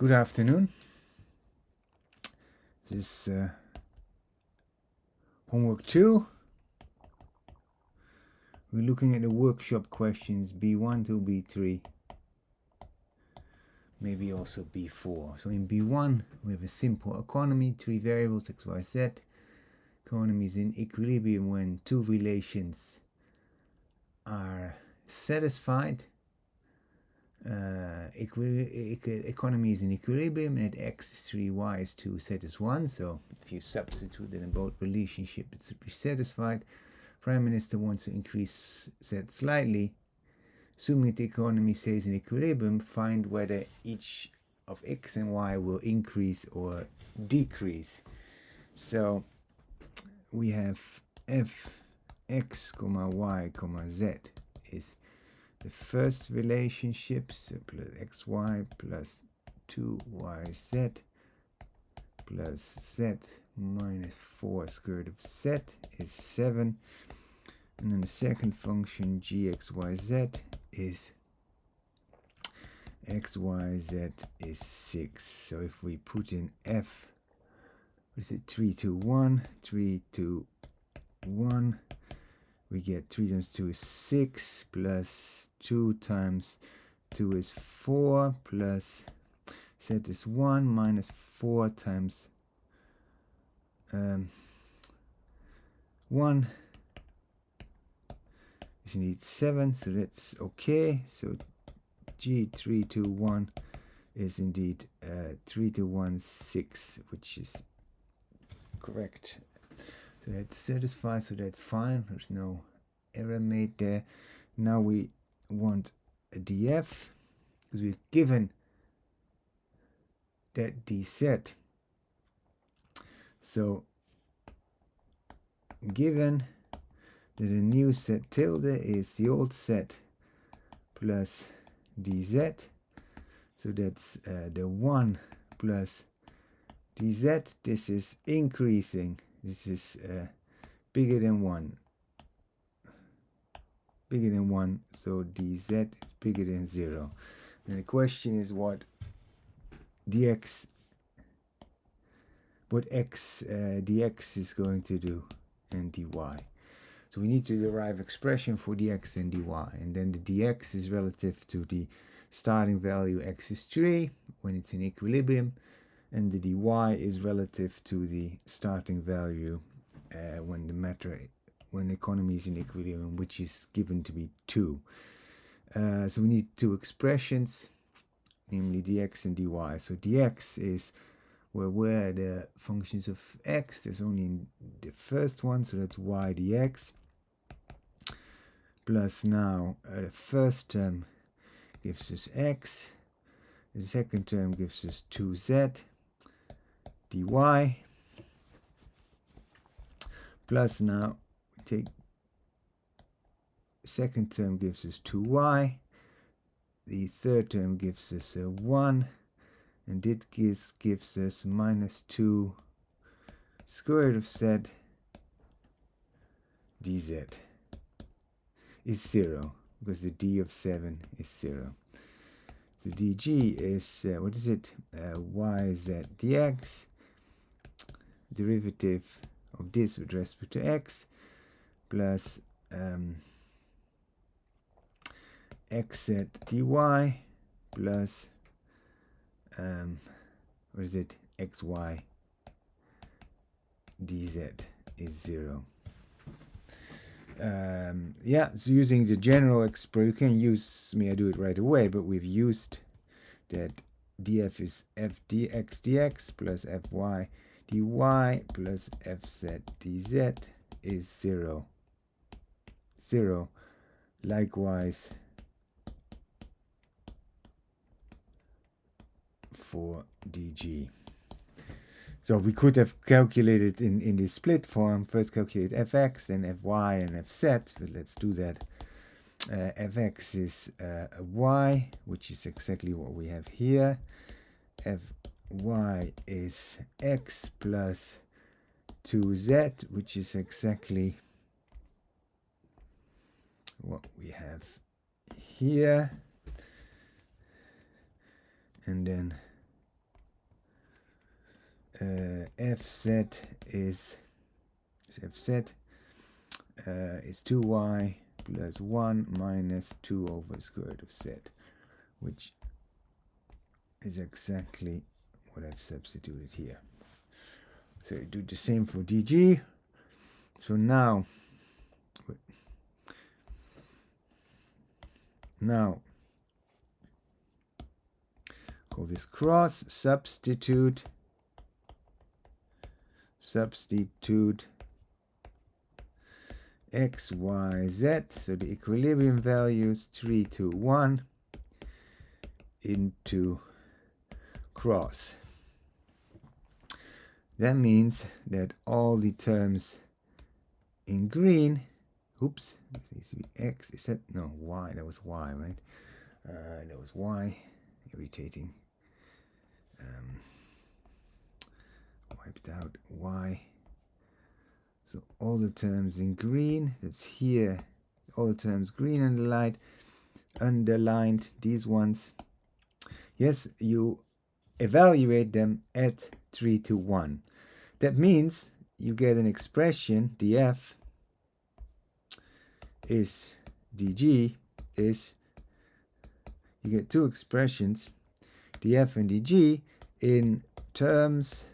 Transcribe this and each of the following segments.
Good afternoon. This is homework 2. We're looking at the workshop questions B1 to B3, maybe also B4. So in B1 we have a simple economy, 3 variables x, y, z. Economy is in equilibrium when two relations are satisfied. Economy is in equilibrium and x is 3, y is 2, z is 1. So if you substitute it in both relationships, it should be satisfied. Prime Minister wants to increase z slightly. Assuming the economy stays in equilibrium, find whether each of x and y will increase or decrease. So we have f x, y, z is the first relationship, so plus xy plus 2yz plus z minus 4 square root of z is 7. And then the second function gxyz is xyz is 6. So if we put in f, what is it, 3, 2, 1, 3, 2, 1, we get 3 times 2 is 6, plus 2 times 2 is 4, plus z is 1, minus 4 times 1 is indeed 7, so that's okay. So G321 is indeed 3216, which is correct. So that's satisfied, so that's fine. There's no error made there. Now we want a df, because we've given that dz. So given that the new set tilde is the old set plus dz, so that's the 1 plus dz. This is increasing. This is bigger than 1. Bigger than 1, so dz is bigger than 0. And the question is what dx, what x dx is going to do, and dy. So we need to derive expression for dx and dy, and then the dx is relative to the starting value x is 3 when it's in equilibrium, and the dy is relative to the starting value when the economy is in equilibrium, which is given to be 2. So we need two expressions, namely dx and dy. So dx is where the functions of x, there's only in the first one, so that's y dx, plus now the first term gives us x, the second term gives us 2z dy, plus now take second term gives us 2y, the third term gives us 1, and it gives us minus 2 square root of z dz is 0, because the d of 7 is 0. The dg is, what is it, yz dx, derivative of this with respect to x, plus xz dy, plus what is it, xy dz is 0. Yeah, so using the general expression, you can use, I do it right away, but we've used that df is f dx dx plus fy dy plus fz dz is 0. 0. Likewise for dg. So we could have calculated in the split form, first calculate fx, then fy and fz, but let's do that. Fx is y, which is exactly what we have here. Fy is x plus 2z, which is exactly what we have here. And then fz is 2y plus 1 minus 2 over square root of z, which is exactly what I've substituted here. So you do the same for dg. So now call this cross, substitute x, y, z, so the equilibrium values 3, 2, 1 into cross. That means that all the terms in green, oops, this needs to be x, is that, no, y, that was y, right? That was y, irritating. Wiped out y. So all the terms in green, that's here, all the terms green underlined, these ones. Yes, you evaluate them at 3 to 1. That means you get an expression, df is dg is, you get two expressions, df and dg, in terms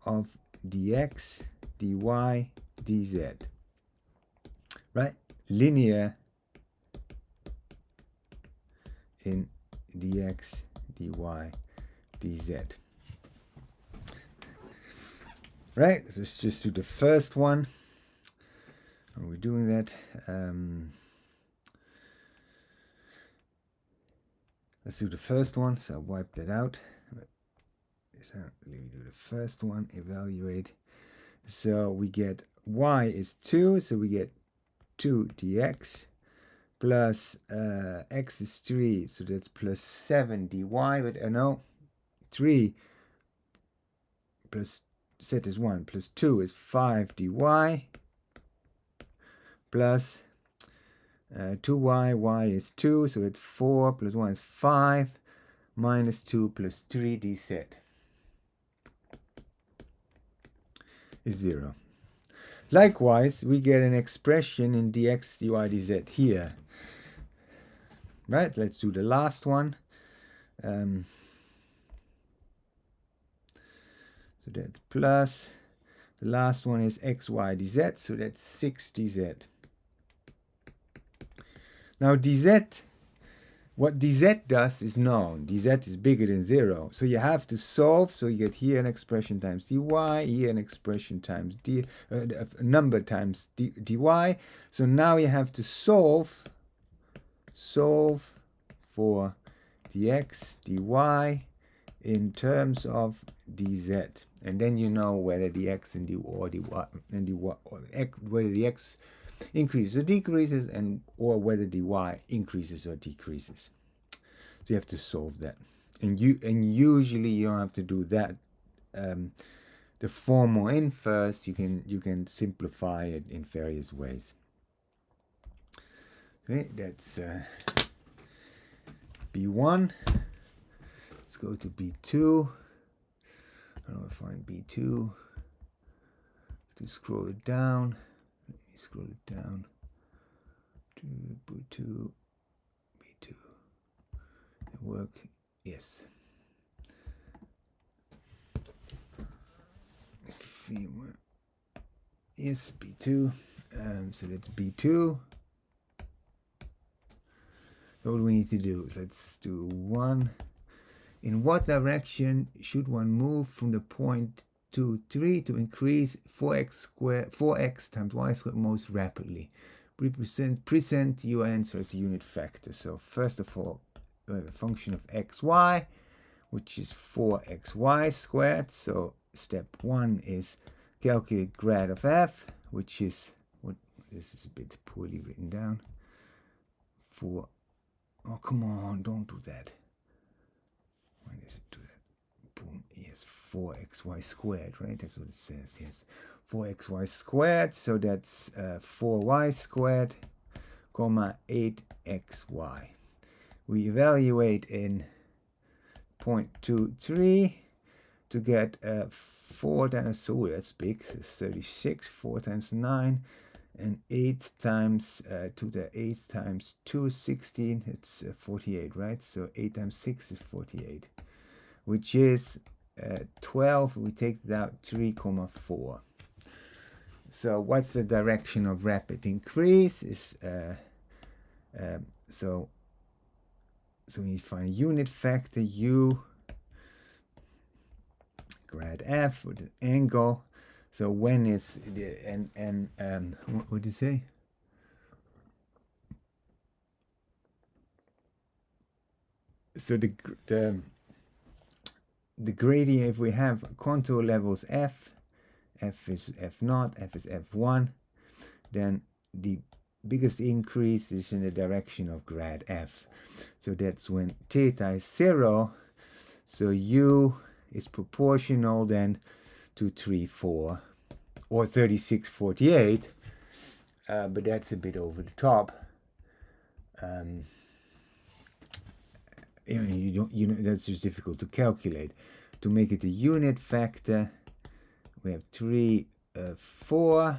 of dx, dy, dz, right? Linear in dx, dy, dz. Right, let's just do the first one. Are we doing that? Let's do the first one. So I'll wipe that out. So let me do the first one, evaluate. So we get y is 2, so we get 2 dx plus x is 3, so that's plus 7 dy, but no, 3 plus z is 1 plus 2 is 5 dy plus 2y, y is 2, so it's 4 plus 1 is 5 minus 2 plus 3 dz is 0. Likewise, we get an expression in dx, dy, dz here. Right, let's do the last one. So that's plus, the last one is x, y, dz, so that's 6 dz. Now dz, what dz does is known. dz is bigger than 0. So you have to solve. So you get here an expression times dy, here an expression times a number times dy. So now you have to solve for dx, dy in terms of dz. And then you know whether the x and whether the x increases or decreases, or whether the y increases or decreases. So you have to solve that, and usually you don't have to do that. The formal in first. You can simplify it in various ways. Okay, that's B1. Let's go to B2. How do I find B2? To scroll it down. Scroll it down to B2. That work? Yes. Yes, B2. So that's B2. So what we need to do is let's do 1. In what direction should one move from the point 2, 3 to increase 4x times y squared most rapidly? Present your answer as a unit factor. So first of all, we have a function of xy, which is 4xy squared. So step 1 is calculate grad of f, which is, what, this is a bit poorly written down. Oh, come on, don't do that. Why does it do that? Boom, yes, 4xy squared, right? That's what it says, yes. 4xy squared, so that's 4y squared, comma 8xy. We evaluate in 0.23, to get 4 times, so that's big, it's 36, 4 times 9, and 8 times 2 to the 8 times 2, 16, it's 48, right? So 8 times 6 is 48, which is 12, we take that out 3,4. So what's the direction of rapid increase? Is so we find unit factor U grad F with an angle. So when is the what would you say? So the gradient, if we have contour levels F is F0, F is F1, then the biggest increase is in the direction of grad F. So that's when theta is 0. So U is proportional then to 3, 4 or 36, 48. But that's a bit over the top. That's just difficult to calculate. To make it a unit factor, we have 3, 4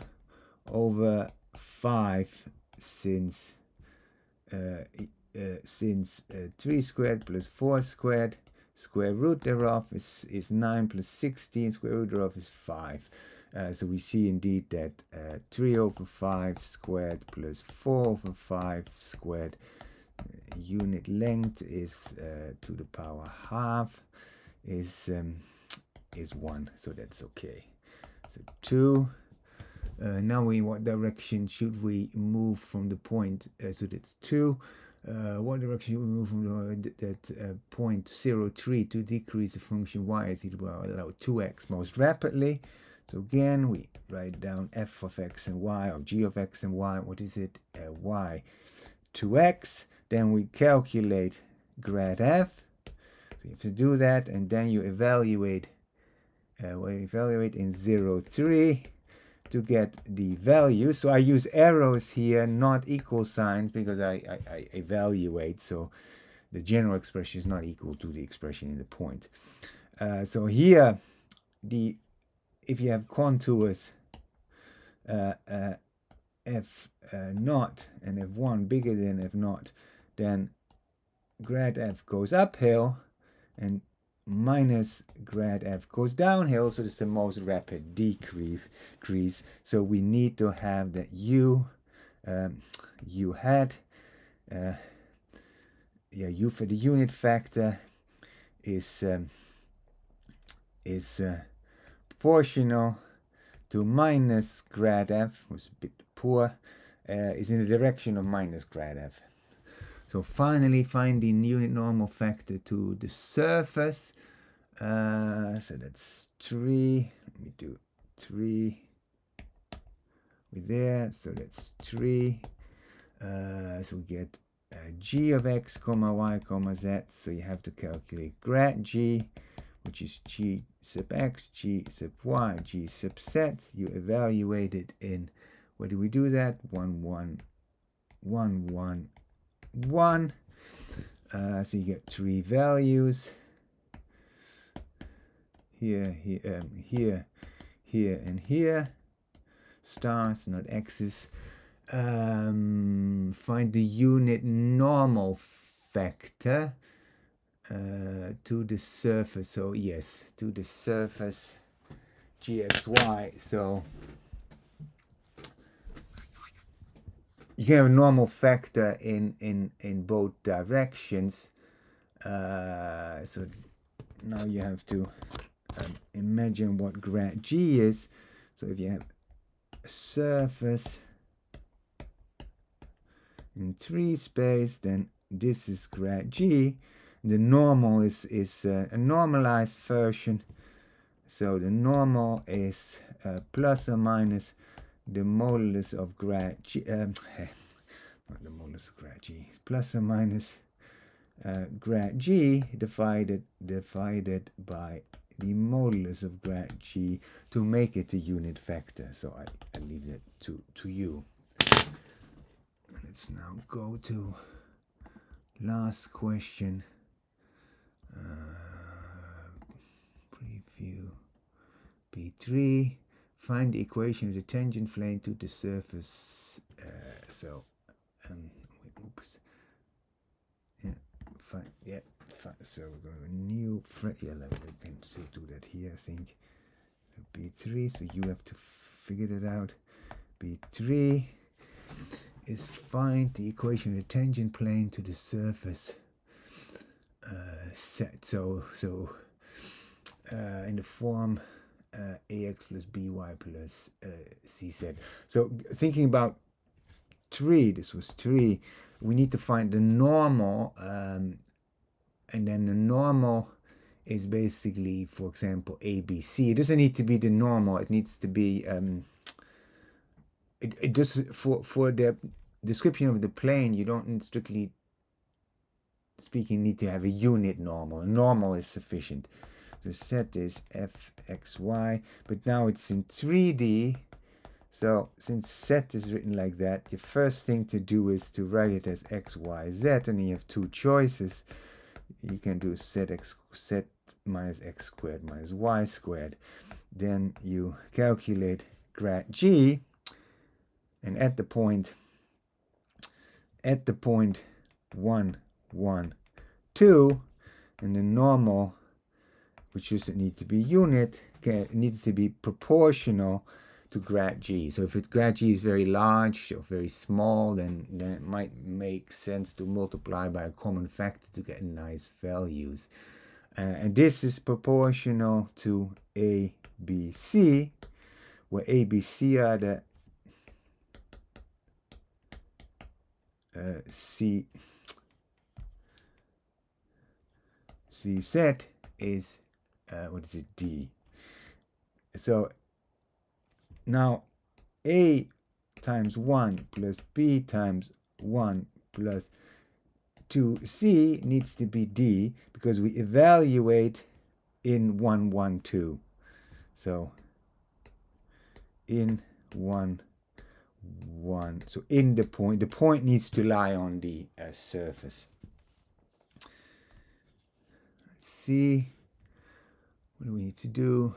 over 5 since 3 squared plus 4 squared. Square root thereof is 9 plus 16. Square root thereof is 5. So we see indeed that 3 over 5 squared plus 4 over 5 squared unit length is to the power half is 1. So that's okay. So 2. Now in what direction should we move from the point? So that's 2. What direction should we move from that point 0, 3 to decrease the function y as it will allow 2x most rapidly? So again, we write down f of x and y, or g of x and y. What is it? Y 2x. Then we calculate grad f. So you have to do that, and then you evaluate. Evaluate in 0, 3 to get the value. So I use arrows here, not equal signs, because I evaluate. So the general expression is not equal to the expression in the point. So here, if you have contours f0 and f1 bigger than f0, then grad f goes uphill and minus grad f goes downhill, so it's the most rapid decrease. So we need to have that u hat u for the unit factor is proportional to minus grad f, was a bit poor, is in the direction of minus grad f. So finally, finding unit normal factor to the surface. So that's 3. Let me do 3 with there. So that's 3. So we get g of x comma y comma z. So you have to calculate grad g, which is g sub x, g sub y, g sub z. You evaluate it in, where do we do that? 1, 1, 1, 1, 1. So you get 3 values. Here, here, and here. Stars, not x's. Find the unit normal factor to the surface. So yes, to the surface gxy. So you can have a normal factor in both directions. So now you have to imagine what grad g is. So if you have a surface in 3 space, then this is grad g. The normal is a normalized version. So the normal is plus or minus the modulus of grad g. Not the modulus of grad g. It's plus or minus grad g divided by the modulus of grad g to make it a unit factor. So I leave that to you. Let's now go to last question. Preview. B3, find the equation of the tangent plane to the surface. Oops. Yeah, fine. Yeah, fine. So we're going to new. Yeah, we can still do that here, I think. So B3. So you have to figure that out. B3 is find the equation of the tangent plane to the surface. Set. So in the form ax plus by plus cz. So thinking about 3, this was 3, we need to find the normal, and then the normal is basically, for example, ABC. It doesn't need to be the normal, it needs to be, it just, for the description of the plane, you don't, strictly speaking, need to have a unit normal. A normal is sufficient. The set is fxy, but now it's in 3D. So since set is written like that, the first thing to do is to write it as x, y, z, and you have two choices. You can do set minus x squared minus y squared. Then you calculate grad g, and at the point 1, 1, 2, and the normal, which doesn't need to be unit, it needs to be proportional to grad g. So if grad g is very large or very small, then it might make sense to multiply by a common factor to get nice values. And this is proportional to ABC, where ABC are the CZ is, what is it, D. So now A times 1 plus B times 1 plus 2C needs to be D, because we evaluate in 1, 1, 2. So in 1, 1. So in the point needs to lie on the surface. Let's see. What do we need to do?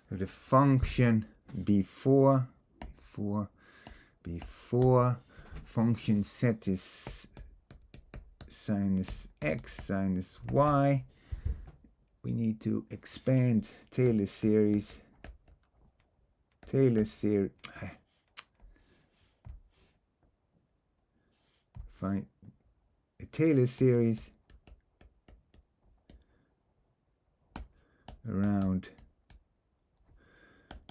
So the function before function set is sinus x, sinus y. We need to expand Taylor series. Find a Taylor series around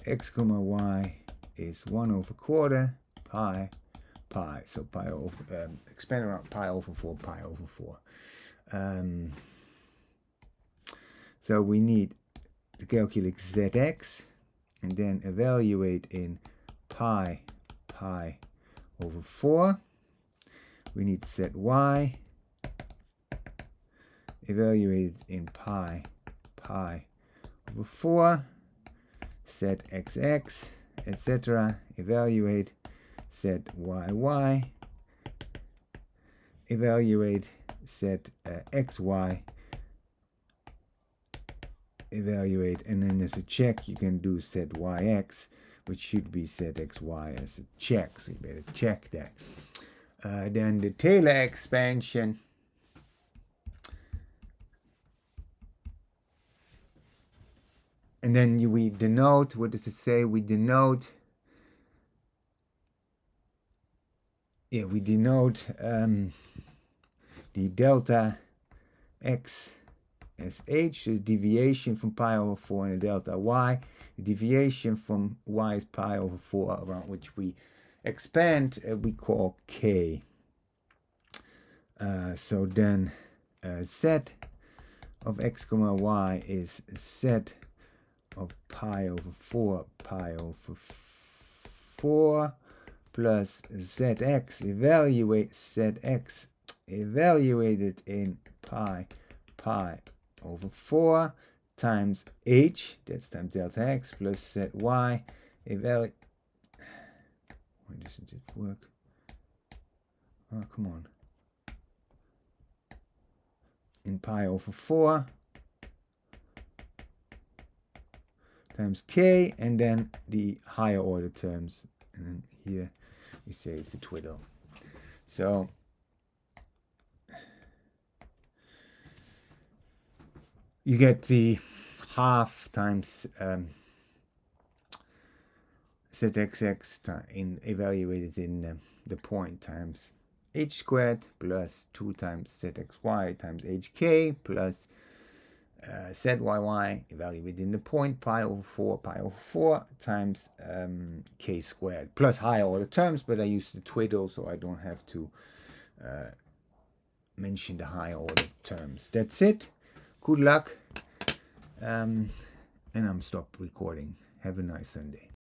x comma y is 1/4 pi. So pi over, expand around pi over 4, pi over 4. So we need to calculate zx and then evaluate in pi over 4. We need set y, evaluate in pi over 4, set xx, etc. Evaluate set yy, evaluate set xy, evaluate, and then as a check you can do set yx, which should be set xy as a check, so you better check that. Then the Taylor expansion, and then we denote, what does it say? We denote the delta x as h, so the deviation from pi over 4, and the delta y. The deviation from y is pi over 4, around which we expand, we call k. So then set of x comma y is set of pi over 4 plus zx, evaluate zx, evaluated in pi over 4 times h, that's times delta x, plus set y, evaluate. Why doesn't it work? Oh, come on. in pi over 4 times k, and then the higher order terms. And then here we say it's a twiddle. So you get the half times zxx evaluated in the point times h squared plus 2 times zxy times hk plus zyy evaluated in the point pi over 4 times k squared plus higher order terms, but I use the twiddle so I don't have to mention the higher order terms. That's it. Good luck. And I'm stopped recording. Have a nice Sunday.